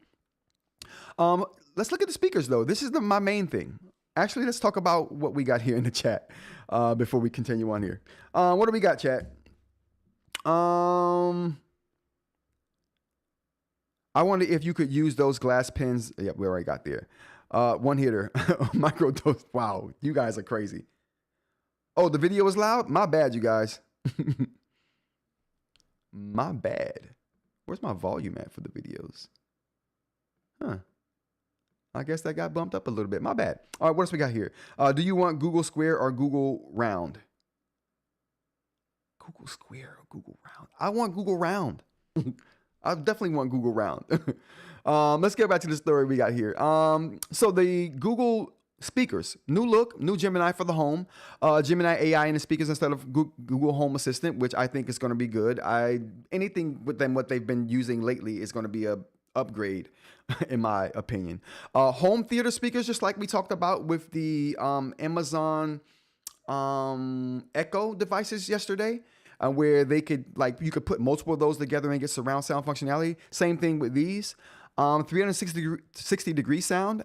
Let's look at the speakers, though. This is my main thing. Actually, let's talk about what we got here in the chat before we continue on here. What do we got, chat? I wonder if you could use those glass pens. Yep, we already got there. One hitter, micro dose. Wow, you guys are crazy. Oh, the video was loud? My bad, you guys. My bad. Where's my volume at for the videos? Huh. I guess that got bumped up a little bit. My bad. All right, what else we got here? Do you want Google Square or Google Round? Google Square or Google Round? I want Google Round. I definitely want Google Round. Let's get back to the story we got here. So the Google speakers, new look, new Gemini for the home, Gemini AI in the speakers instead of Google Home Assistant, which I think is going to be good. Anything with them, what they've been using lately is going to be a upgrade, in my opinion. Home theater speakers, just like we talked about with the Amazon Echo devices yesterday. Where they could, like, you could put multiple of those together and get surround sound functionality. Same thing with these. 360-degree sound.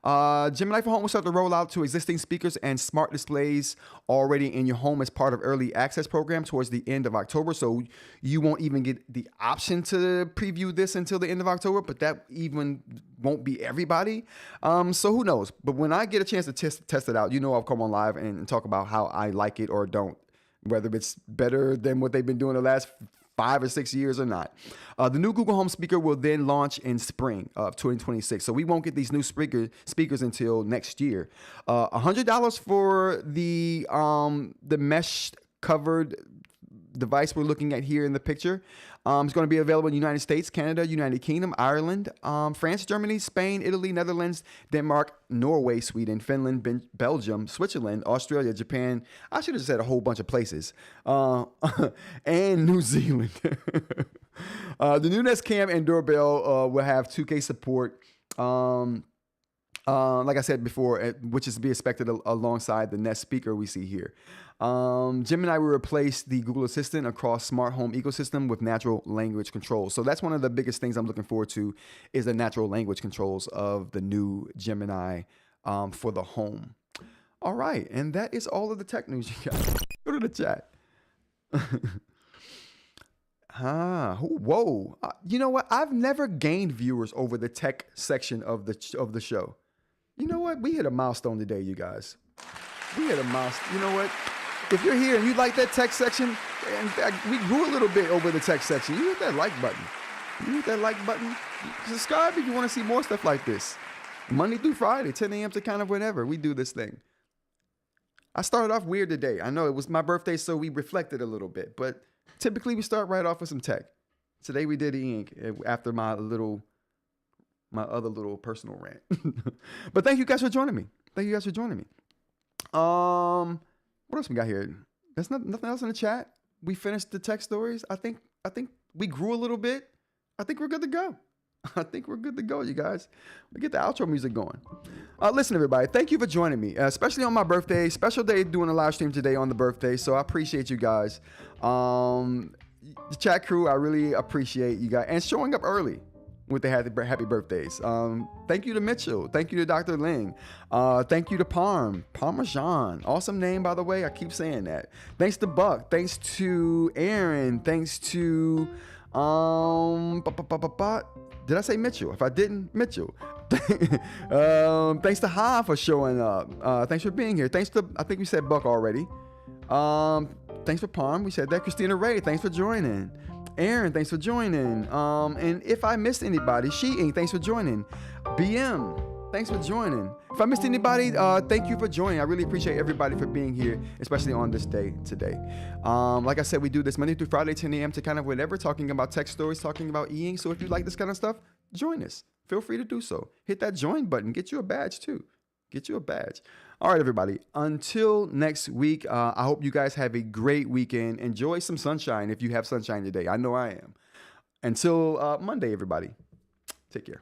Gemini for Home will start to roll out to existing speakers and smart displays already in your home as part of early access program towards the end of October. So you won't even get the option to preview this until the end of October, but that even won't be everybody. So who knows? But when I get a chance to test it out, I'll come on live and talk about how I like it or don't, whether it's better than what they've been doing the last 5 or 6 years or not. The new Google Home speaker will then launch in spring of 2026. So we won't get these new speakers until next year. $100 for the mesh covered device we're looking at here in the picture. It's going to be available in the United States, Canada, United Kingdom, Ireland, France, Germany, Spain, Italy, Netherlands, Denmark, Norway, Sweden, Finland, Belgium, Switzerland, Australia, Japan. I should have said a whole bunch of places. And New Zealand. The new Nest Cam and doorbell will have 2K support. Like I said before, which is to be expected alongside the Nest speaker we see here. Gemini will replace the Google Assistant across smart home ecosystem with natural language controls. So that's one of the biggest things I'm looking forward to is the natural language controls of the new Gemini for the home. All right, and that is all of the tech news you got. Go to the chat. Whoa. You know what? I've never gained viewers over the tech section of the show. You know what? We hit a milestone today, you guys. We hit a milestone. You know what? If you're here and you like that tech section, and we grew a little bit over the tech section, you hit that like button. You hit that like button. Subscribe if you want to see more stuff like this. Monday through Friday, 10 a.m. to kind of whenever we do this thing. I started off weird today. I know it was my birthday, so we reflected a little bit. But typically, we start right off with some tech. Today, we did eInk after my other little personal rant. But thank you guys for joining me. What else we got here? There's nothing else in the chat. We finished the tech stories. I think we grew a little bit. I think we're good to go. You guys. We get the outro music going. Listen, everybody, thank you for joining me, especially on my birthday. Special day doing a live stream today on the birthday, so I appreciate you guys. The chat crew, I really appreciate you guys. And showing up early with the happy birthdays. Thank you to Mitchell. Thank you to Dr. Ling. Thank you to Parmesan. Awesome name, by the way. I keep saying that. Thanks to Buck. Thanks to Aaron. Thanks to did I say Mitchell? If I didn't, Mitchell. Thanks to Ha for showing up. Thanks for being here. Thanks to, I think we said Buck already. Thanks for Palm. We said that. Christina Ray, thanks for joining. Aaron, thanks for joining. And if I missed anybody, eInk, thanks for joining. BM, thanks for joining. If I missed anybody, thank you for joining. I really appreciate everybody for being here, especially on this day today. Like I said, we do this Monday through Friday, 10 a.m. to kind of whatever, talking about tech stories, talking about eInk. So if you like this kind of stuff, join us. Feel free to do so. Hit that join button. Get you a badge too. All right, everybody. Until next week, I hope you guys have a great weekend. Enjoy some sunshine if you have sunshine today. I know I am. Until Monday, everybody. Take care.